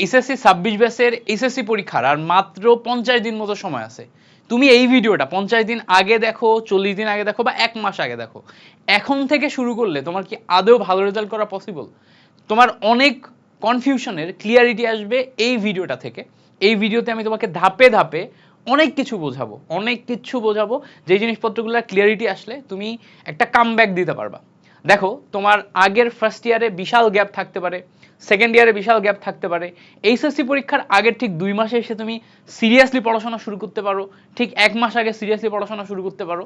HSC 26 ব্যাচের HSC পরীক্ষার আর মাত্র 50 দিন মতো সময় আছে। তুমি এই ভিডিওটা 50 দিন আগে দেখো, 40 দিন আগে দেখো বা 1 মাস আগে দেখো, এখন থেকে শুরু করলে তোমার কি আদৌ ভালো রেজাল্ট করা পসিবল? তোমার অনেক কনফিউশনের ক্লিয়ারিটি আসবে এই ভিডিওটা থেকে। এই ভিডিওতে আমি তোমাকে ধাপে ধাপে অনেক কিছু বোঝাবো, যে জিনিসপত্রগুলো ক্লিয়ারিটি আসলে তুমি একটা কামব্যাক দিতে পারবা। দেখো, তোমার আগের ফার্স্ট ইয়ারে বিশাল গ্যাপ থাকতে পারে, সেকেন্ড ইয়ারে বিশাল গ্যাপ থাকতে পারে, এইচএসসি পরীক্ষার আগের ঠিক 2 মাসে এসে তুমি সিরিয়াসলি পড়াশোনা শুরু করতে পারো, ঠিক 1 মাস আগে সিরিয়াসলি পড়াশোনা শুরু করতে পারো।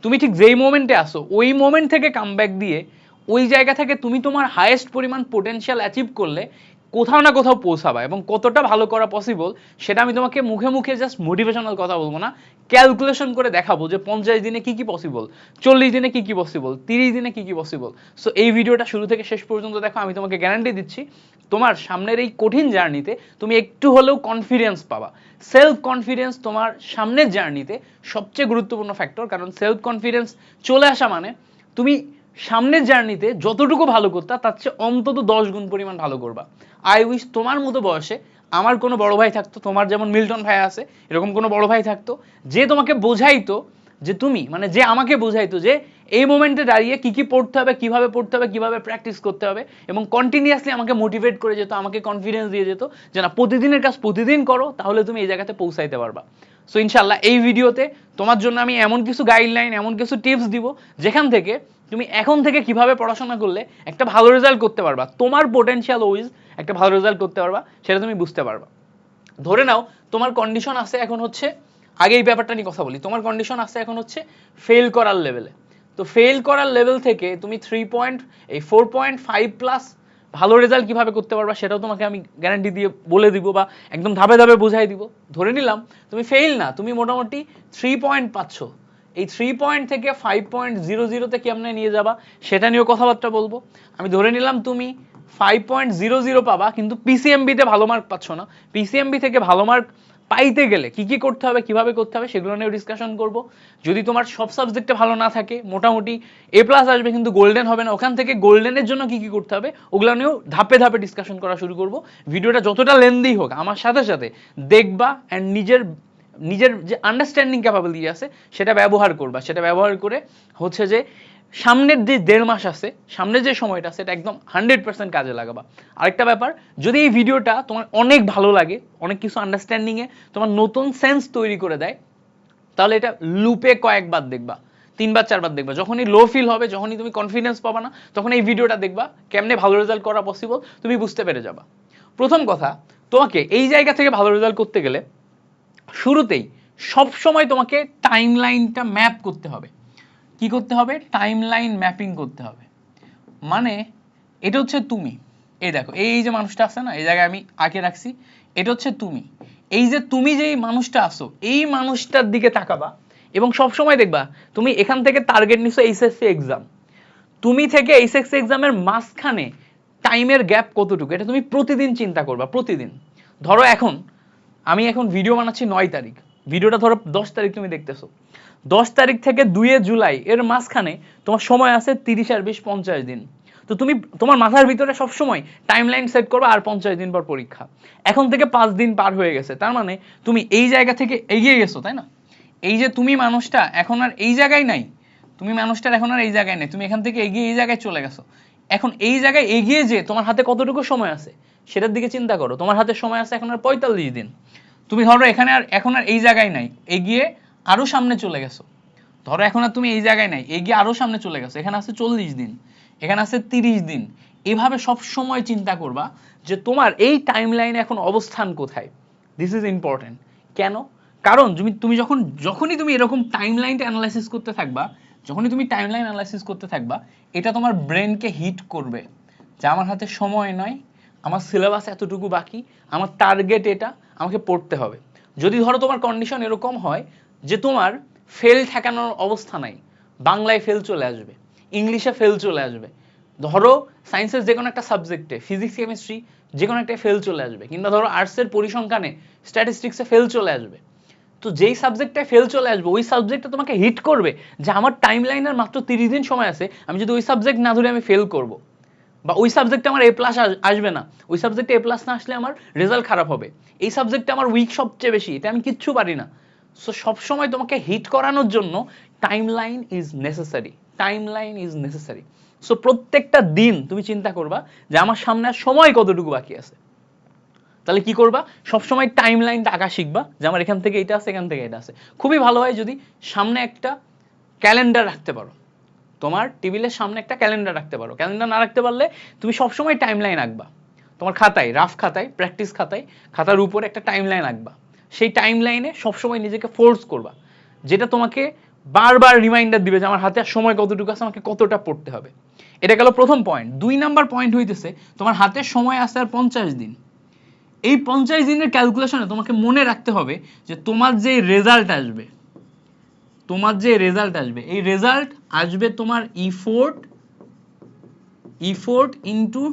তুমি ঠিক যেই মোমেন্টে আসো ওই মোমেন্ট থেকে কামব্যাক দিয়ে ওই জায়গা থেকে তুমি তোমার হাইয়েস্ট পরিমাণ পোটেনশিয়াল অ্যাচিভ করলে কোথাও না কোথাও পৌঁছাবা। এবং কতটা ভালো করা পসিবল সেটা আমি তোমাকে মুখে মুখে জাস্ট মোটিভেশনাল কথা বলবো না, ক্যালকুলেশন করে দেখাবো যে 50 দিনে কি কি পসিবল, 40 দিনে কি কি পসিবল, 30 দিনে কি কি পসিবল। সো এই ভিডিওটা শুরু থেকে শেষ পর্যন্ত দেখো, আমি তোমাকে গ্যারান্টি দিচ্ছি তোমার সামনের এই কঠিন জার্নিতে তুমি একটু হলেও কনফিডেন্স পাবা। সেলফ কনফিডেন্স তোমার সামনের জার্নিতে সবচেয়ে গুরুত্বপূর্ণ ফ্যাক্টর, কারণ সেলফ কনফিডেন্স চলে আসা মানে তুমি সামনের জার্নিতে যতটুকু ভালো করতা তার চেয়ে অন্তত 10 গুণ পরিমাণ ভালো করবা। আই উইশ তোমার মতো বয়সে আমার কোনো বড় ভাই থাকতো, তোমার যেমন মিল্টন ভাই আছে এরকম কোনো বড় ভাই থাকতো, যে তোমাকে বোঝাইতো, যে তুমি মানে যে আমাকে বোঝাইতো যে এই মোমেন্টে দাঁড়িয়ে কি কি পড়তে হবে, কিভাবে পড়তে হবে, কিভাবে প্র্যাকটিস করতে হবে, এবং কন্টিনিউয়াসলি আমাকে মোটিভেট করে যেত, আমাকে কনফিডেন্স দিয়ে যেত যে না, প্রতিদিনের কাজ প্রতিদিন করো, তাহলে তুমি এই জায়গাতে পৌঁছাইতে পারবা। সো ইনশাল্লাহ এই ভিডিওতে তোমার জন্য আমি এমন কিছু গাইডলাইন, এমন কিছু টিপস দিব যেখান থেকে তুমি এখন থেকে কিভাবে পড়াশোনা করলে একটা ভালো রেজাল্ট করতে পারবা, তোমার পোটেনশিয়াল ওইজ একটা ভালো রেজাল্ট করতে পারবা, সেটা তুমি বুঝতে পারবা। ধরে নাও তোমার কন্ডিশন আছে এখন হচ্ছে, আগে এই ব্যাপারটা নিয়ে কথা বলি, তোমার কন্ডিশন আছে এখন হচ্ছে ফেল করার লেভেলে। তো ফেল করার লেভেল থেকে তুমি 4.5 প্লাস ভালো রেজাল্ট কিভাবে করতে পারবা সেটাও তোমাকে আমি গ্যারান্টি দিয়ে বলে দিব, বা একদম ধাপে ধাপে বোঝাই দিব। ধরে নিলাম তুমি ফেল না, তুমি মোটামুটি 3 পয়েন্ট পাচ্ছ, এই 3 পয়েন্ট থেকে 5.00-তে কেমনে নিয়ে যাবা সেটা নিয়েও কথাবার্তা বলবো। আমি ধরে নিলাম তুমি 5.00 পাবা, কিন্তু পিসিএমবিতে ভালো মার্ক পাচ্ছ না, পিসিএমবি থেকে ভালো মার্ক পাইতে গেলে কি কি করতে হবে, কিভাবে করতে হবে, সেগুলো নিয়েও ডিসকাশন করব। যদি তোমার সব সাবজেক্টে ভালো না থাকে, মোটামুটি এ প্লাস আসবে কিন্তু গোল্ডেন হবে না, ওখান থেকে গোল্ডেনের জন্য কি কি করতে হবে ওগুলো নিয়েও ধাপে ধাপে ডিসকাশন করা শুরু করব। ভিডিওটা যতটা লেন্দি হোক আমার সাথে সাথে দেখবা, অ্যান্ড নিজের নিজের যে আন্ডারস্ট্যান্ডিং ক্যাপাবিলিটি আছে সেটা ব্যবহার করবা, সেটা ব্যবহার করে হচ্ছে যে সামনের যে 1.5 মাস আছে, সামনের যে সময়টা সেটা একদম 100% কাজে লাগাবা। আরেকটা ব্যাপার, যদি এই ভিডিওটা তোমার অনেক ভালো লাগে, অনেক কিছু আন্ডারস্ট্যান্ডিংয়ে তোমার নতুন সেন্স তৈরি করে দেয়, তাহলে এটা লুপে কয়েকবার দেখবা, 3 বার 4 বার দেখবা। যখনই লো ফিল হবে, যখনই তুমি কনফিডেন্স পাবা না, তখন এই ভিডিওটা দেখবা, কেমনে ভালো রেজাল্ট করা পসিবল তুমি বুঝতে পেরে যাবা। প্রথম কথা, তোমাকে এই জায়গা থেকে ভালো রেজাল্ট করতে গেলে শুরুতেই সবসময় তোমাকে টাইমলাইনটা ম্যাপ করতে হবে। কি করতে হবে? টাইমলাইন ম্যাপিং করতে হবে। মানে এটা হচ্ছে তুমি, এই দেখো এই যে মানুষটা আছে না, এই জায়গায় আমি আঁকে রাখছি, এটা হচ্ছে তুমি। এই যে তুমি যেই মানুষটা আসো, এই মানুষটার দিকে তাকাবা এবং সবসময় দেখবা তুমি এখান থেকে টার্গেট নিছো এইচএসসি এক্সাম, তুমি থেকে এইচএসসি এক্সামের মাঝখানে টাইমের গ্যাপ কতটুকু, এটা তুমি প্রতিদিন চিন্তা করবা। প্রতিদিন ধরো আমি এখন ভিডিও বানাচ্ছি 9 তারিখ, ভিডিওটা ধরো 10 তারিখ তুমি দেখতেছো, 10 তারিখ থেকে 2 জুলাই এর মাঝখানে তোমার সময় আছে 30 আর 20 50 দিন। তো তুমি তোমার মাথার ভিতরে সবসময় টাইমলাইন সেট করবে, আর 50 দিন পর পরীক্ষা, এখন থেকে 5 দিন পার হয়ে গেছে, তার মানে তুমি এই জায়গা থেকে এগিয়ে গেছো, তাই না? এই যে তুমি মানুষটা এখন আর এই জায়গায় নাই, তুমি মানুষটার এখন আর এই জায়গায় নেই, তুমি এখান থেকে এগিয়ে এই জায়গায় চলে গেছো। এখন এই জায়গায় এগিয়ে যে তোমার হাতে কতটুকু সময় আছে সেটার দিকে চিন্তা করো। তোমার হাতে সময় আছে এখন আর 45 দিন। তুমি ধরো এখন আর এই জায়গায় নাই, এগিয়ে আরো সামনে চলে গেছো। ধরো এখন আর তুমি এই জায়গায় নাই, এগিয়ে আরো সামনে চলে গেছো, এখানে আছে 40 দিন, এখানে আছে 30 দিন। এভাবে সব সময় চিন্তা করবা যে তোমার এই টাইমলাইনে এখন অবস্থান কোথায়। This is important. কেন? কারণ তুমি যখনই তুমি এরকম টাইমলাইনটা অ্যানালাইসিস করতে থাকবা, যখনই তুমি টাইমলাইন অ্যানালাইসিস করতে থাকবা, এটা তোমার ব্রেনকে হিট করবে যে আমার হাতে সময় নয়, আমার সিলেবাস এতটুকু বাকি, আমার টার্গেট এটা, আমাকে পড়তে হবে। যদি ধরো তোমার কন্ডিশন এরকম হয় যে তোমার ফেল ঠেকানোর অবস্থা নাই, বাংলায় ফেল চলে আসবে, ইংলিশে ফেল চলে আসবে, ধরো সায়েন্সের যে কোনো একটা সাবজেক্টে, ফিজিক্স কেমিস্ট্রি যে কোনো একটা ফেল চলে আসবে, কিংবা ধরো আর্টসের পরিসংখ্যানে স্ট্যাটিস্টিক্সে ফেল চলে আসবে, তো যেই সাবজেক্টটায় ফেল চলে আসবে ওই সাবজেক্টটা তোমাকে হিট করবে যে আমার টাইম লাইনের মাত্র 30 দিন সময় আছে, আমি যদি ওই সাবজেক্ট না ধরে আমি ফেল করব। বা ওই সাবজেক্টে আমার এ প্লাস আসবে না, ওই সাবজেক্টে এ প্লাস না আসলে আমার রেজাল্ট খারাপ হবে, এই সাবজেক্টে আমার উইক সবচেয়ে বেশি, এটা আমি কিচ্ছু পারি না। সো সবসময় তোমাকে হিট করানোর জন্য timeline is necessary, timeline is necessary. So প্রত্যেকটা দিন তুমি চিন্তা করবা যে আমার সামনে আর সময় কতটুকু বাকি আছে। তাহলে কি করবা, সবসময় টাইম লাইনটা আঁকা শিখবা যে আমার এখান থেকে এটা আছে, এখান থেকে এটা আছে। খুবই ভালো হয় যদি সামনে একটা ক্যালেন্ডার রাখতে পারো, তোমার টেবিলের সামনে একটা ক্যালেন্ডার রাখতে পারো। ক্যালেন্ডার না রাখতে পারলে তুমি সবসময় টাইম লাইন আঁকবা, তোমার খাতায়, রাফ খাতায়, প্র্যাকটিস খাতায়, খাতার উপরে একটা টাইম লাইন আঁকবা। সেই টাইম লাইনে সবসময় নিজেকে ফোর্স করবা, যেটা তোমাকে বারবার রিমাইন্ডার দিবে যে আমার হাতে আর সময় কতটুকু আছে, আমাকে কতটা পড়তে হবে। এটা গেল প্রথম পয়েন্ট। 2 নাম্বার পয়েন্ট হইতেছে তোমার হাতে সময় আছে আর 50 দিন। এই 50 দিনের ক্যালকুলেশনে তোমাকে মনে রাখতে হবে যে তোমার যে রেজাল্ট আসবে, তোমার যে রেজাল্ট আসবে, এই রেজাল্ট আসবে তোমার ইফোর্ট ইনটু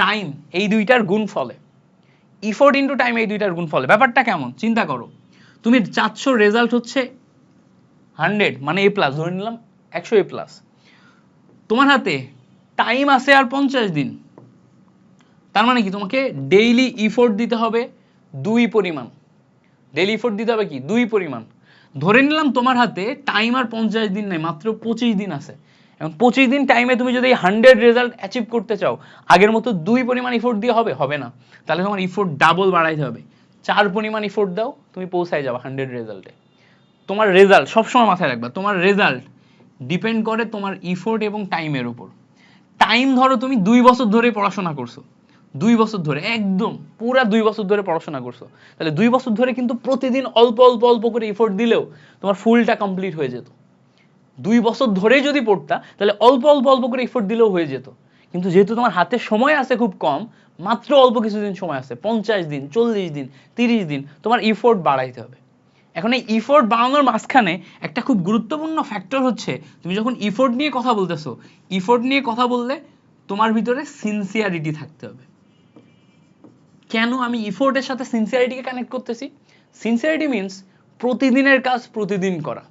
টাইম, এই দুইটার গুণফলে। ইফোর্ট ইনটু টাইম এই দুইটার গুণফলে। ব্যাপারটা কেমন চিন্তা করো, তুমি চাচ্ছ রেজাল্ট হচ্ছে 100 মানে এ প্লাস, ধরে নিলাম 100 এ প্লাস, তোমার হাতে টাইম আছে আর 50 দিন, তার মানে কি তোমাকে ডেইলি ইফোর্ট দিতে হবে 2 পরিমাণ, ডেইলি ইফোর্ট দিতে হবে কি 2 পরিমাণ। ধরে নিলাম তোমার হাতে টাইম আর 50 দিন নেই, মাত্র 25 দিন আছে। এবং 25 দিন টাইমে তুমি যদি 100 রেজাল্ট অ্যাচিভ করতে চাও, আগের মতো 2 পরিমাণ ইফোর্ট দিয়ে হবে? হবে না। তাহলে তোমার ইফোর্ট ডাবল বাড়াইতে হবে, 4 পরিমাণ ইফোর্ট দাও, তুমি পৌঁছায় যাবে 100 রেজাল্টে। তোমার রেজাল্ট সবসময় মাথায় রাখবা, তোমার রেজাল্ট ডিপেন্ড করে তোমার ইফোর্ট এবং টাইমের উপর। টাইম ধরো তুমি 2 বছর ধরে পড়াশোনা করছো, 2 বছর ধরে, একদম পুরা 2 বছর ধরে পড়াশোনা করছো, তাহলে 2 বছর ধরে কিন্তু প্রতিদিন অল্প অল্প অল্প করে এফোর্ট দিলেও তোমার ফুলটা কমপ্লিট হয়ে যেত। 2 বছর ধরে যদি পড়তা তাহলে অল্প অল্প অল্প করে এফোর্ট দিলেও হয়ে যেত। কিন্তু যেহেতু তোমার হাতে সময় আছে খুব কম, মাত্র অল্প কিছুদিন সময় আছে, 50 দিন, 40 দিন, 30 দিন, তোমার এফোর্ট বাড়াইতে হবে। এখন এই ইফোর্ট বাড়ানোর মাঝখানে একটা খুব গুরুত্বপূর্ণ ফ্যাক্টর হচ্ছে, তুমি যখন ইফোর্ট নিয়ে কথা বলতেছো, ইফোর্ট নিয়ে কথা বললে তোমার ভিতরে সিনসিয়ারিটি থাকতে হবে। কেন আমি ইফোর্টের সাথে সিনসিয়ারিটিকে কানেক্ট করতেছি? সিনসিয়ারিটি মিন্স প্রতিদিনের কাজ প্রতিদিন করা।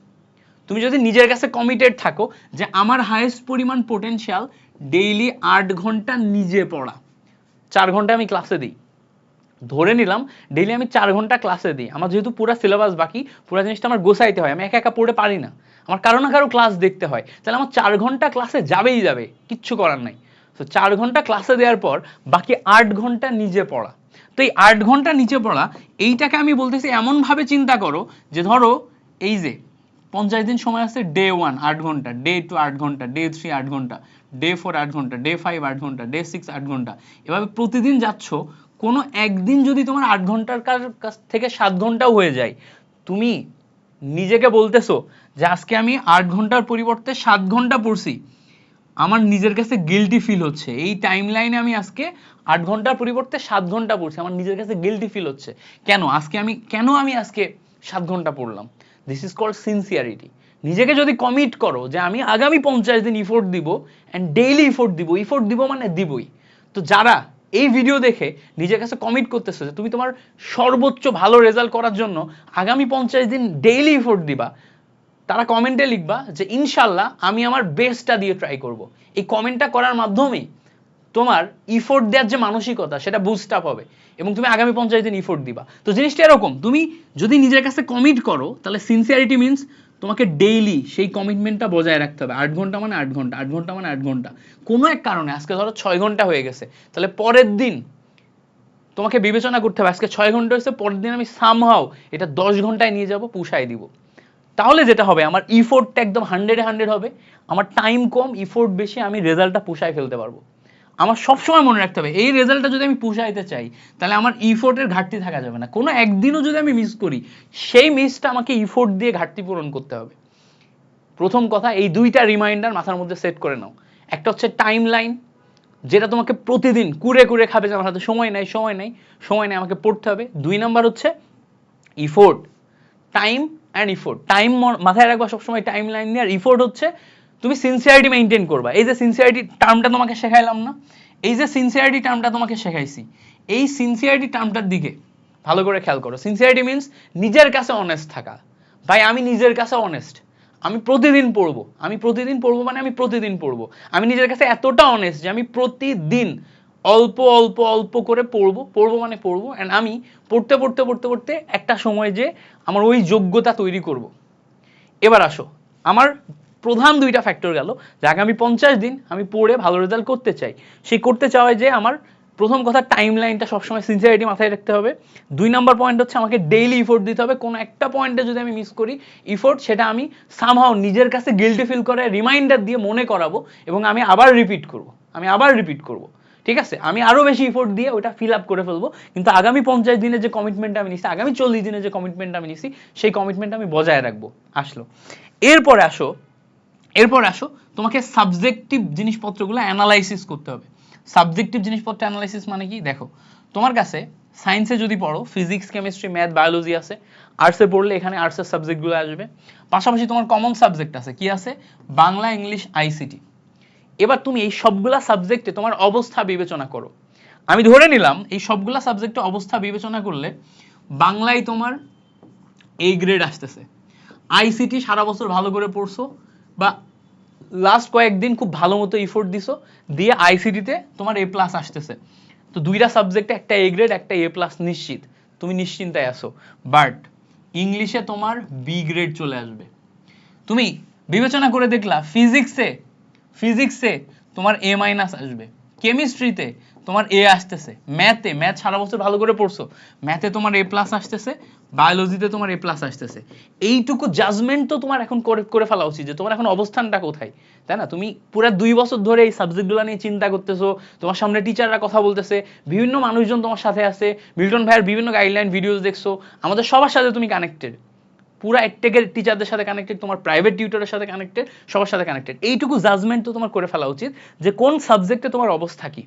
তুমি যদি নিজের কাছে কমিটেড থাকো যে আমার হাইয়েস্ট পরিমাণ পোটেনশিয়াল ডেইলি 8 ঘন্টা নিজে পড়া, 4 ঘন্টা আমি ক্লাসে দিই, ধরে নিলাম ডেইলি আমি 4 ঘন্টা ক্লাসে দিই, আমার যেহেতু পুরো সিলেবাস বাকি, পুরো জিনিসটা আমার গোছাইতে হয়, আমি একা একা পড়ে পারি না, আমার কারো না কারো ক্লাস দেখতে হয়, তাহলে আমার 4 ঘন্টা ক্লাসে যাবেই যাবে, কিচ্ছু করার নাই। তো 4 ঘন্টা ক্লাসে দেওয়ার পর বাকি 8 ঘন্টা নিজে পড়া। তো এই 8 ঘন্টা নিচে পড়া, এইটাকে আমি বলতেছি এমনভাবে চিন্তা করো যে ধরো এই যে 50 দিন সময় আছে, ডে 1 8 ঘন্টা, ডে 2 8 ঘন্টা, ডে 3 8 ঘন্টা, ডে 4 8 ঘন্টা, ডে 5 8 ঘন্টা, ডে 6 8 ঘন্টা, এভাবে প্রতিদিন যাচ্ছ। কোনো একদিন যদি তোমার 8 ঘন্টার কাছ থেকে 7 ঘন্টাও হয়ে যায়, তুমি নিজেকে বলতেছো যে আজকে আমি 8 ঘন্টার পরিবর্তে 7 ঘন্টা পড়ছি, আমার নিজের কাছে গিল্টি ফিল হচ্ছে, এই টাইম লাইনে আমি আজকে 8 ঘন্টার পরিবর্তে 7 ঘন্টা পড়ছি, আমার নিজের কাছে গিল্টি ফিল হচ্ছে, কেন আমি আজকে 7 ঘন্টা পড়লাম। This is called sincerity. নিজেকে যদি কমিট করো যে আমি আগামী 50 দিন ইফোর্ট দিব, অ্যান্ড ডেইলি ইফোর্ট দিব মানে দিবই। তো যারা এই ভিডিও দেখে নিজের কাছে কমিট করতেছে যে তুমি তোমার সর্বোচ্চ ভালো রেজাল্ট করার জন্য আগামী 50 দিন ডেইলি ইফোর্ট দিবা, তারা কমেন্টে লিখবা যে ইনশাল্লাহ আমি আমার বেস্টটা দিয়ে ট্রাই করব। এই কমেন্টটা করার মাধ্যমেই তোমার ইফোর্ট দেওয়ার যে মানসিকতা সেটা বুস্ট আপ হবে এবং তুমি আগামী 50 দিন ইফোর্ট দিবা। তো জিনিসটা এরকম, তুমি যদি নিজের কাছে কমিট করো তাহলে সিনসিয়ারিটি মিন্স তোমাকে ডেইলি সেই কমিটমেন্টটা বজায় রাখতে হবে। 8 ঘন্টা মানে 8 ঘন্টা, 8 ঘন্টা মানে 8 ঘন্টা। কোনো এক কারণে আজকে ধরো 6 ঘন্টা হয়ে গেছে, তাহলে পরের দিন তোমাকে বিবেচনা করতে হবে আজকে 6 ঘন্টা হয়েছে, পরের দিন আমি সামহাও এটা 10 ঘন্টায় নিয়ে যাব, পুষায় দিব। তাহলে যেটা হবে আমার ইফোর্টটা একদম 100-এ 100 হবে, আমার টাইম কম ইফোর্ট বেশি, আমি রেজাল্টটা পুষায় ফেলতে পারবো। আমার সবসময় মনে রাখতে হবে এই রেজাল্টটা যদি আমি পুষাইতে চাই তাহলে আমার ইফোর্টের ঘাটতি থাকা যাবে না। কোনো একদিনও যদি আমি মিস করি, সেই মিসটা আমাকে ইফোর্ট দিয়ে ঘাটতি পূরণ করতে হবে। প্রথম কথা, এই দুইটা রিমাইন্ডার মাথার মধ্যে সেট করে নাও। একটা হচ্ছে টাইম লাইন, যেটা তোমাকে প্রতিদিন কুরে কুরে খাবে যে আমার হাতে সময় নাই, আমাকে পড়তে হবে। 2 নাম্বার হচ্ছে effort, time and effort. Time মাথায় রাখবা সবসময় টাইম লাইন নিয়ে, আর ইফোর্ট হচ্ছে তুমি সিনসিয়ারিটি মেনটেন করবা। এই যে সিনসিয়ারিটি টার্মটা তোমাকে শেখাইলাম না, এই যে সিনসিয়ারিটি টার্মটা তোমাকে শেখাইছি, এই সিনসিয়ারিটি টার্মটার দিকে ভালো করে খেয়াল করো। সিনসিয়ারিটি মিন্স নিজের কাছে অনেস্ট থাকা। ভাই আমি নিজের কাছে অনেস্ট, আমি প্রতিদিন পড়বো, আমি প্রতিদিন পড়বো মানে আমি প্রতিদিন পড়বো। আমি নিজের কাছে এতটা অনেস্ট যে আমি প্রতিদিন অল্প অল্প অল্প করে পড়বো, পড়বো মানে পড়বো, অ্যান্ড আমি পড়তে পড়তে পড়তে পড়তে একটা সময় যে আমার ওই যোগ্যতা তৈরি করব। এবার আসো, আমার প্রধান দুইটা ফ্যাক্টর গেল যে আগামী 50 দিন আমি পড়ে ভালো রেজাল্ট করতে চাই। সেই করতে চাওয়ায় যে আমার প্রথম কথা টাইম লাইনটা সবসময় সিনসিয়ারিটি মাথায় রাখতে হবে। 2 নম্বর পয়েন্ট হচ্ছে আমাকে ডেইলি ইফোর্ট দিতে হবে। কোনো একটা পয়েন্টে যদি আমি মিস করি ইফোর্ট, সেটা আমি সামহাও নিজের কাছে গিল্টি ফিল করে রিমাইন্ডার দিয়ে মনে করাবো এবং আমি আবার রিপিট করব, আমি আবার রিপিট করব। ঠিক আছে, আমি আরো বেশি ইফোর্ট দিয়ে ওটা ফিল আপ করে ফেলবো, কিন্তু আগামী 50 দিনের যে কমিটমেন্ট আমি নিছি, আগামী 40 দিনের যে কমিটমেন্ট আমি নিছি, সেই কমিটমেন্ট আমি বজায় রাখবো। আসলো, এরপরে আসো, এরপরে আসো তোমাকে সাবজেক্টিভ জিনিসপত্রগুলো অ্যানালাইসিস করতে হবে। সাবজেক্টিভ জিনিসপত্র অ্যানালাইসিস মানে কি? দেখো, তোমার কাছে সায়েন্সে যদি পড়ো ফিজিক্স, কেমিস্ট্রি, ম্যাথ, বায়োলজি আছে। আর্টসে পড়লে এখানে আর্টসের সাবজেক্টগুলো আসবে। পাশাপাশি তোমার কমন সাবজেক্ট আছে, কি আছে? Bangla, English, ICT. এবার তুমি এই সবগুলা সাবজেক্টে তোমার অবস্থা বিবেচনা করো। আমি ধরে নিলাম এই সবগুলা সাবজেক্টে অবস্থা বিবেচনা করলে বাংলায় তোমার এ গ্রেড আসতেছে, আইসিটি সারা বছর ভালো করে পড়ছো বা লাস্ট কয়েকদিন খুব ভালো মতো ইফোর্ট দিছো, দিয়ে আইসিটিতে তোমার এ প্লাস আসতেছে। তো দুইটা সাবজেক্টে একটা এ গ্রেড একটা এ প্লাস নিশ্চিত, তুমি নিশ্চিন্তায় আসো। বাট ইংলিশে তোমার বি গ্রেড চলে আসবে। তুমি বিবেচনা করে দেখলা ফিজিক্সে, ফিজিক্সে তোমার এ মাইনাস আসবে, কেমিস্ট্রিতে তোমার এ আসতেছে, ম্যাথে, ম্যাথ সারা বছর ভালো করে পড়ছো, ম্যাথে তোমার এ প্লাস আসতেছে, বায়োলজিতে তোমার এ প্লাস আসতেছে। এইটুকু জাজমেন্ট তো তোমার এখন করে করে ফেলা উচিত যে তোমার এখন অবস্থানটা কোথায়, তাই না? তুমি পুরো 2 বছর ধরে এই সাবজেক্টগুলো নিয়ে চিন্তা করতেছো, তোমার সামনে টিচাররা কথা বলতেছে, বিভিন্ন মানুষজন তোমার সাথে আছে, মিল্টন ভাইয়ের বিভিন্ন গাইডলাইন ভিডিওস দেখছো, আমাদের সবার সাথে তুমি কানেক্টেড, পুরা একটেকের টিচারদের সাথে কানেক্টেড, তোমার প্রাইভেট টিউটরের সাথে কানেক্টেড, সবার সাথে কানেক্টেড। এইটুকু জাজমেন্ট তো তোমার করে ফেলা উচিত যে কোন সাবজেক্টে তোমার অবস্থা কি।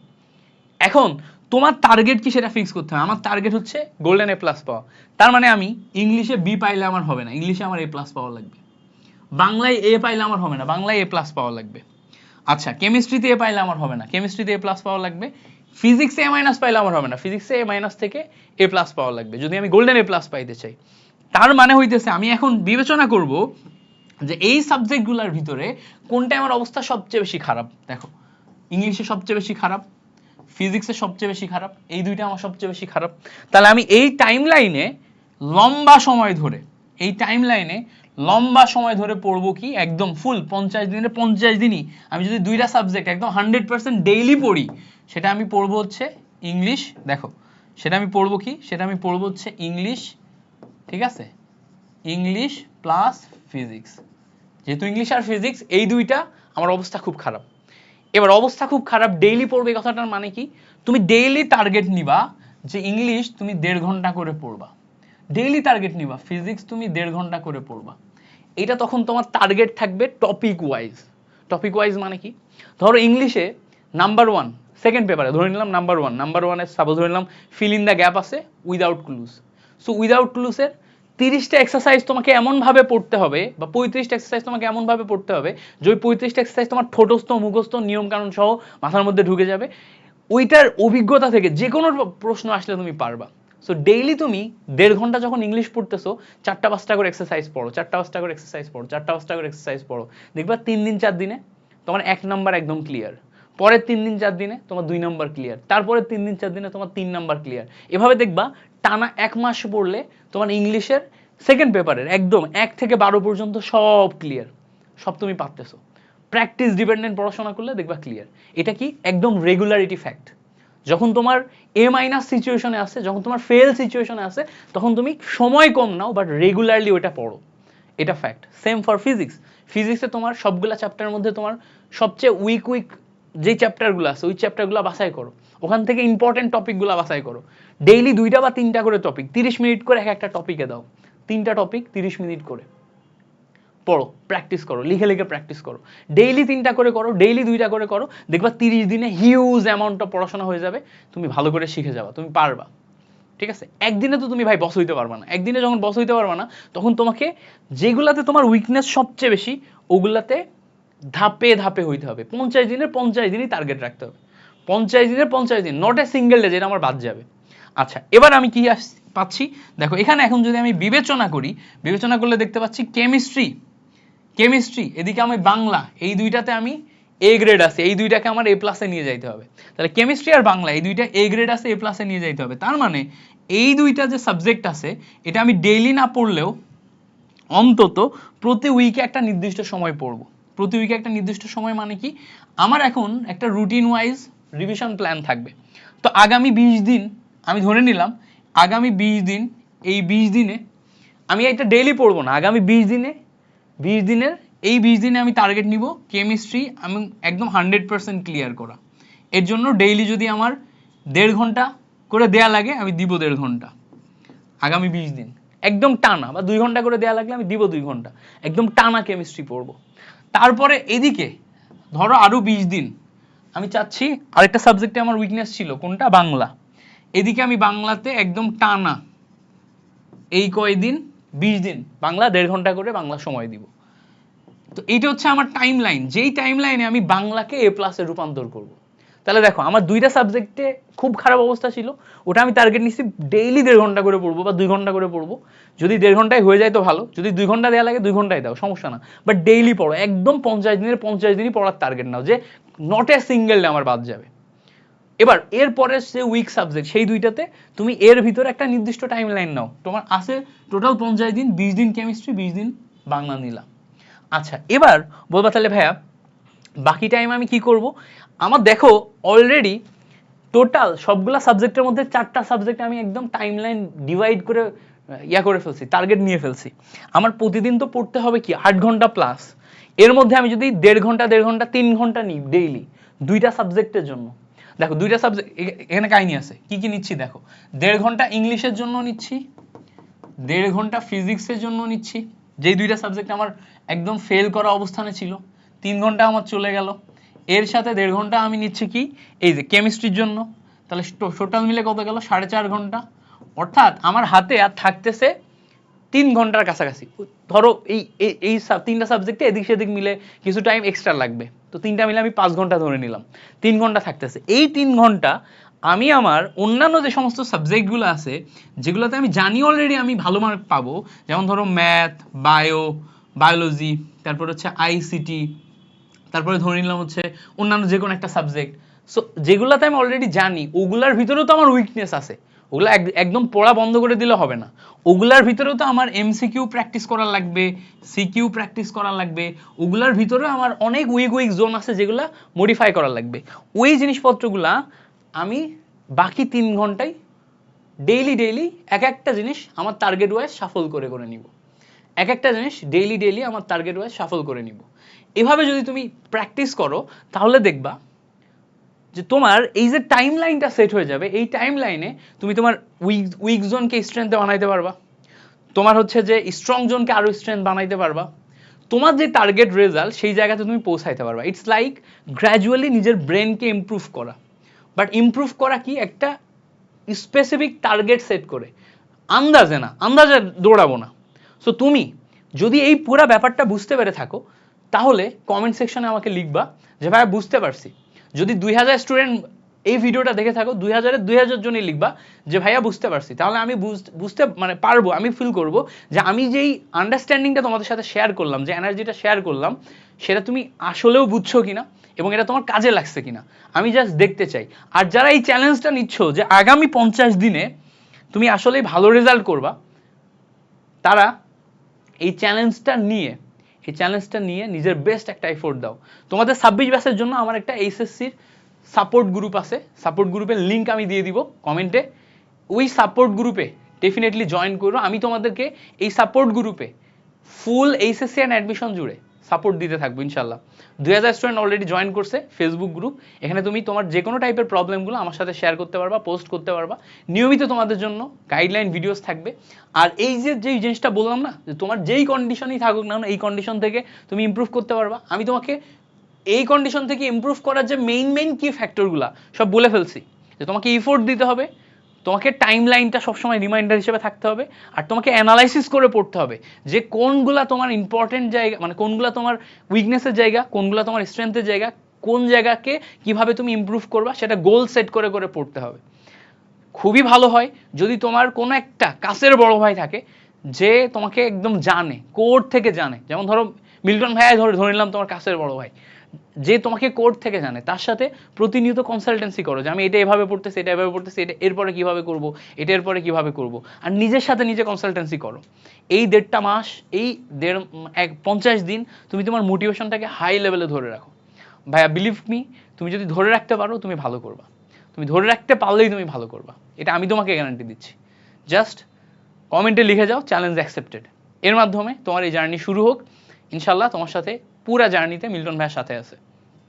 এখন তোমার টার্গেট কি সেটা ফিক্স করতে হবে। আমার টার্গেট হচ্ছে গোল্ডেন এ প্লাস পাওয়া। তার মানে আমি ইংলিশে বি পাইলে আমার হবে না, ইংলিশে আমার এ প্লাস পাওয়া লাগবে। বাংলায় এ পাইলে আমার হবে না, বাংলায় এ প্লাস পাওয়া লাগবে। আচ্ছা, কেমিস্ট্রিতে এ পাইলে আমার হবে না, কেমিস্ট্রিতে এ প্লাস পাওয়া লাগবে। ফিজিক্সে এ মাইনাস পাইলে আমার হবে না, ফিজিক্সে এ মাইনাস থেকে এ প্লাস পাওয়া লাগবে যদি আমি গোল্ডেন এ প্লাস পাইতে চাই। তার মানে হইতেছে আমি এখন বিবেচনা করব যে এই সাবজেক্টগুলোর ভিতরে কোনটা আমার অবস্থা সবচেয়ে বেশি খারাপ। দেখো, ইংলিশে সবচেয়ে বেশি খারাপ, ফিজিক্সে সবচেয়ে বেশি খারাপ, এই দুইটা আমার সবচেয়ে বেশি খারাপ। তাহলে আমি এই টাইম লাইনে লম্বা সময় ধরে, এই টাইম লাইনে লম্বা সময় ধরে পড়বো কি, একদম ফুল 50 দিনে 50 দিনই আমি যদি দুইটা সাবজেক্ট একদম 100% ডেইলি পড়ি, সেটা আমি পড়বো হচ্ছে ইংলিশ। দেখো, সেটা আমি পড়বো কি, সেটা আমি পড়বো হচ্ছে ইংলিশ, ঠিক আছে, ইংলিশ প্লাস ফিজিক্স। যেহেতু ইংলিশ আর ফিজিক্স এই দুইটা আমার অবস্থা খুব খারাপ। এবার অবস্থা খুব খারাপ, ডেইলি পড়বে কথাটার মানে কি? তুমি ডেইলি টার্গেট নিবা যে ইংলিশ তুমি 1.5 ঘন্টা করে পড়বা, ডেইলি টার্গেট নিবা ফিজিক্স তুমি 1.5 ঘন্টা করে পড়বা। এটা তখন তোমার টার্গেট থাকবে টপিক ওয়াইজ। টপিক ওয়াইজ মানে কি? ধরো ইংলিশে নাম্বার 1 সেকেন্ড পেপারে ধরে নিলাম নাম্বার ওয়ানে সাপোজ ধরে নিলাম ফিল ইন দ্য গ্যাপ আছে উইদাউট ক্লুজ। সো উইদাউট ক্লুজের 30টা এক্সারসাইজ তোমাকে এমন ভাবে পড়তে হবে, বা 35টা এক্সারসাইজ তোমাকে এমন ভাবে পড়তে হবে যে ওই 35টা এক্সারসাইজ তোমার ঠোঁটস্থ মুখস্থ নিয়ম কানুন সহ মাথার মধ্যে ঢুকে যাবে। ওইটার অভিজ্ঞতা থেকে যে কোনো প্রশ্ন আসলে তুমি পারবা। সো ডেইলি তুমি 1.5 ঘন্টা যখন ইংলিশ পড়তেছো, 4টা 5টা করে এক্সারসাইজ পড়ো, 4টা 5টা করে এক্সারসাইজ পড়ো, 4টা 5টা করে এক্সারসাইজ পড়ো। দেখবা 3 দিন 4 দিনে তোমার 1 নাম্বার একদম ক্লিয়ার, পরের 3 দিন 4 দিনে তোমার 2 নাম্বার ক্লিয়ার, তারপরে 3 দিন 4 দিনে তোমার 3 নাম্বার ক্লিয়ার। এভাবে দেখবা টানা 1 মাস পড়লে তোমার ইংলিশের সেকেন্ড পেপারের একদম 1 থেকে 12 পর্যন্ত সব ক্লিয়ার, সব তুমি পারতেছো। প্র্যাকটিস ডিপেন্ডেন্ট পড়াশোনা করলে দেখবা ক্লিয়ার। এটা কি একদম রেগুলারিটি ফ্যাক্ট। যখন তোমার এ মাইনাস সিচুয়েশনে আছে, যখন তোমার ফেল সিচুয়েশনে আছে, তখন তুমি সময় কম নাও বাট রেগুলারলি ওটা পড়ো, এটা ফ্যাক্ট। Same for physics. ফিজিক্সে তোমার সবগুলা চ্যাপ্টারের মধ্যে তোমার সবচেয়ে উইক যে চ্যাপ্টারগুলো আছে ওই চ্যাপ্টারগুলো বাছাই করো, ওখান থেকে ইম্পর্টেন্ট টপিকগুলো বাছাই করো। ডেইলি 2টা বা 3টা করে টপিক, 30 মিনিট করে এক একটা টপিকে দাও, 3টা টপিক 30 মিনিট করে পড়ো, প্র্যাকটিস করো, লিখে লিখে প্র্যাকটিস করো। ডেইলি 3টা করে করো, ডেইলি 2টা করে করো, দেখবা 30 দিনে হিউজ অ্যামাউন্ট অফ পড়াশোনা হয়ে যাবে, তুমি ভালো করে শিখে যাবা, তুমি পারবা। ঠিক আছে, একদিনে তো তুমি ভাই বস হইতে পারবা না। একদিনে যখন বস হইতে পারবা না, তখন তোমাকে যেগুলাতে তোমার উইকনেস সবচেয়ে বেশি ওগুলাতে ধাপে ধাপে হইতে হবে। 50 দিনের 50 দিনই টার্গেট রাখতে হবে, 50 দিনের 50 দিন, নট এ সিঙ্গেল ডে যেটা আমার বাদ যাবে। আচ্ছা, এবার আমি কি পাচ্ছি দেখো, এখানে এখন যদি আমি বিবেচনা করি, বিবেচনা করলে দেখতে পাচ্ছি কেমিস্ট্রি, কেমিস্ট্রি, এদিকে আমি বাংলা, এই দুইটাতে আমি এ গ্রেড আছে, এই দুইটাকে আমার এ প্লাসে নিয়ে যাইতে হবে। তাহলে কেমিস্ট্রি আর বাংলা এই দুইটা এ গ্রেড আছে, এ প্লাসে নিয়ে যাইতে হবে। তার মানে এই দুইটা যে সাবজেক্ট আছে এটা আমি ডেইলি না পড়লেও অন্তত প্রতি উইকে একটা নির্দিষ্ট সময় পড়বো। প্রতি উইকে একটা নির্দিষ্ট সময় মানে কি, আমার এখন একটা রুটিন ওয়াইজ রিভিশন প্ল্যান থাকবে। তো আগামী 20 দিন আমি ধরে নিলাম, আগামী 20 দিন, এই 20 দিনে আমি একটা ডেইলি পড়বো না, আগামী 20 দিনে 20 দিনের এই 20 দিনে আমি টার্গেট নিব কেমিস্ট্রি আমি একদম 100% ক্লিয়ার করা। এর জন্য ডেইলি যদি আমার 1.5 ঘন্টা করে দেয়া লাগে আমি দিব 1.5 ঘন্টা আগামী 20 দিন, একদম টানা। বা 2 ঘন্টা করে দেয়া লাগলে আমি দিব 2 ঘন্টা, একদম টানা কেমিস্ট্রি পড়বো। তারপরে এদিকে ধরো আরো 20 দিন আমি চাচ্ছি, আরেকটা সাবজেক্টে আমার উইকনেস ছিল কোনটা, বাংলা। এদিকে আমি বাংলাতে একদম টানা এই কয়দিন 20 দিন বাংলা 1.5 ঘন্টা করে বাংলা সময় দিব। তো এইটা হচ্ছে আমার টাইম লাইন, যেই টাইম লাইনে আমি বাংলাকে এ প্লাসে রূপান্তর করব। তাহলে দেখো আমার দুইটা সাবজেক্টে খুব খারাপ অবস্থা ছিল, ওটা আমি টার্গেট নিচ্ছি ডেইলি 1.5 ঘন্টা করে পড়বো বা 2 ঘন্টা করে পড়বো। যদি 1.5 ঘন্টায় হয়ে যায় তো ভালো, যদি 2 ঘন্টা দেওয়া লাগে 2 ঘন্টায় দাও, সমস্যা না। বাট ডেইলি পড়ো, একদম 50 দিনের 50 দিনই পড়ার টার্গেট নাও, যে নট এ সিঙ্গেল ডে আমার বাদ যাবে। এবার এরপরে যে উইক সাবজেক্ট সেই দুইটাতে তুমি এর ভিতরে একটা নির্দিষ্ট টাইম লাইন নাও, তোমার আছে টোটাল 50 দিন, 20 দিন কেমিস্ট্রি, 20 দিন বাংলা নিলাম। আচ্ছা এবার বলবা তাহলে ভাইয়া বাকি টাইম আমি কি করব? আমার দেখো অলরেডি টোটাল সবগুলা সাবজেক্টের মধ্যে 4টা সাবজেক্ট আমি একদম টাইমলাইন ডিভাইড করে ইয়া করে ফেলছি, টার্গেট নিয়ে ফেলছি। আমার প্রতিদিন তো পড়তে হবে কি 8 ঘন্টা প্লাস, এর মধ্যে আমি যদি 1.5 ঘন্টা 1.5 ঘন্টা 3 ঘন্টা নিই ডেইলি দুইটা সাবজেক্টের জন্য, দেখো দুইটা সাবজেক্ট এখানে কাহিনী আছে, কি কি নিচ্ছি দেখো। 1.5 ঘন্টা ইংলিশের জন্য নিচ্ছি, 1.5 ঘন্টা ফিজিক্সের জন্য নিচ্ছি, যেই দুইটা সাবজেক্ট আমার একদম ফেল করা অবস্থানে ছিল, 3 ঘন্টা আমার চলে গেল। এর সাথে 1.5 ঘন্টা আমি নিচ্ছি কি এই যে কেমিস্ট্রির জন্য, তাহলে টোটাল মিলে কত গেল 4.5 ঘন্টা। অর্থাৎ আমার হাতে আর থাকতেছে 3 ঘন্টার কাছাকাছি। ধরো এই এই তিনটা সাবজেক্টে এদিক সেদিক মিলে কিছু টাইম এক্সট্রা লাগবে, তো তিনটা মিলে আমি 5 ঘন্টা ধরে নিলাম, 3 ঘন্টা থাকতেছে। এই 3 ঘন্টা আমি আমার অন্যান্য যে সমস্ত সাবজেক্টগুলো আছে যেগুলোতে আমি জানি অলরেডি আমি ভালো মার্ক পাবো, যেমন ধরো ম্যাথ, বায়োলজি, তারপর হচ্ছে আইসিটি, তারপরে ধরে নিলাম হচ্ছে অন্যান্য যে কোনো একটা সাবজেক্ট। সো যেগুলাতে আমি অলরেডি জানি ওগুলার ভিতরেও তো আমার উইকনেস আছে, ওগুলা একদম পড়া বন্ধ করে দিলে হবে না। ওগুলার ভিতরেও তো আমার এমসিকিউ প্র্যাকটিস করা লাগবে, সিকিউ প্র্যাকটিস করা লাগবে, ওগুলার ভিতরেও আমার অনেক উইক জোন আছে যেগুলা মডিফাই করা লাগবে। ওই জিনিসপত্রগুলা আমি বাকি 3 ঘন্টায় ডেইলি এক একটা জিনিস আমার টার্গেট ওয়াইজ শাফল করে নিব, এক একটা জিনিস ডেইলি আমার টার্গেট ওয়াইজ শাফল করে নিব। এভাবে যদি তুমি প্র্যাকটিস করো তাহলে দেখবা যে তোমার এই যে টাইম লাইনটা সেট হয়ে যাবে, এই টাইম লাইনে তুমি তোমার উইক জোনকে স্ট্রেংথে বানাইতে পারবা, তোমার হচ্ছে যে স্ট্রং জোনকে আরো স্ট্রেংথ বানাইতে পারবা, তোমার যে টার্গেট রেজাল্ট সেই জায়গাতে তুমি পৌঁছাইতে পারবা। ইটস লাইক গ্র্যাজুয়ালি নিজের ব্রেনকে ইমপ্রুভ করা। বাট ইমপ্রুভ করা কি একটা স্পেসিফিক টার্গেট সেট করে, আন্দাজে দৌড়াবো না। সো তুমি যদি এই পুরো ব্যাপারটা বুঝতে পেরে থাকো তাহলে কমেন্ট সেকশনে আমাকে লিখবা যে ভাই বুঝতে পারছি। যদি 2000 স্টুডেন্ট এই ভিডিওটা দেখে থাকো, 2000-এর 2000 জনই লিখবা যে ভাইয়া বুঝতে পারছি, তাহলে আমি বুঝতে মানে পারবো, আমি ফিল করব যে আমি যেই আন্ডারস্ট্যান্ডিংটা তোমাদের সাথে শেয়ার করলাম, যে এনার্জিটা শেয়ার করলাম, সেটা তুমি আসলেও বুঝছো কিনা এবং এটা তোমার কাজে লাগছে কিনা আমি জাস্ট দেখতে চাই। আর যারা এই চ্যালেঞ্জটা নিচ্ছ যে আগামী 50 দিনে তুমি আসলেই ভালো রেজাল্ট করবা, তারা এই চ্যালেঞ্জটা নিয়ে নিজের বেস্ট একটা এফোর্ট দাও। তোমাদের 26 ব্যাচের জন্য আমার একটা এইচএসসির সাপোর্ট গ্রুপ আছে, সাপোর্ট গ্রুপের লিঙ্ক আমি দিয়ে দিব কমেন্টে। ওই সাপোর্ট গ্রুপে ডেফিনেটলি জয়েন করো, আমি তোমাদেরকে এই সাপোর্ট গ্রুপে ফুল এইচএসসি অ্যান্ড অ্যাডমিশন জুড়ে সাপোর্ট দিতে থাকবো ইনশাল্লাহ। 2000 স্টুডেন্ট অলরেডি জয়েন করছে ফেসবুক গ্রুপ, এখানে তুমি তোমার যে কোনো টাইপের প্রবলেমগুলো আমার সাথে শেয়ার করতে পারবা, পোস্ট করতে পারবা, নিয়মিত তোমাদের জন্য গাইডলাইন ভিডিওস থাকবে। আর এই যেই জিনিসটা বললাম না, যে তোমার যেই কন্ডিশনই থাকুক না এই কন্ডিশন থেকে তুমি ইমপ্রুভ করতে পারবা, আমি তোমাকে এই কন্ডিশন থেকে ইমপ্রুভ করার যে মেইন কি ফ্যাক্টরগুলো সব বলে ফেলছি। যে তোমাকে এফোর্ট দিতে হবে, তোমাকে টাইম লাইনটা সবসময় রিমাইন্ডার হিসেবে থাকতে হবে, আর তোমাকে অ্যানালাইসিস করে পড়তে হবে যে কোনগুলা তোমার ইম্পর্টেন্ট জায়গা, মানে কোনগুলা তোমার উইকনেসের জায়গা, কোনগুলা তোমার স্ট্রেংথের জায়গা, কোন জায়গাকে কিভাবে তুমি ইমপ্রুভ করবা সেটা গোল সেট করে পড়তে হবে। খুবই ভালো হয় যদি তোমার কোনো একটা কাছের বড় ভাই থাকে যে তোমাকে একদম জানে, কোর থেকে জানে, যেমন ধরো মিল্টন ভাইয়া ধরে ধরে নিলাম তোমার কাছের বড় ভাই, যে তোমাকে কোড থেকে জানে, তার সাথে প্রতিনিয়ত কনসালটেন্সি করো যে আমি এটা এভাবে পড়তেছি, এটা এভাবে পড়তেছি, এটা এরপরে কিভাবে করব, এটা এরপরে কিভাবে করব, আর নিজের সাথে নিজে কনসালটেন্সি করো। এই 1.5 মাস, এই 50 দিন তুমি তোমার মোটিভেশনটাকে হাই লেভেলে ধরে রাখো। ভাইয়া বিলিভ মি, তুমি যদি ধরে রাখতে পারো তুমি ভালো করবা, তুমি ধরে রাখতে পারলেই তুমি ভালো করবা, এটা আমি তোমাকে গ্যারান্টি দিচ্ছি। জাস্ট কমেন্টে লিখে যাও চ্যালেঞ্জ অ্যাকসেপ্টেড, এর মাধ্যমে তোমার এই জার্নি শুরু হোক। ইনশাল্লাহ তোমার সাথে পুরা জার্নিতে মিল্টন ভাইয়ের সাথে আছে।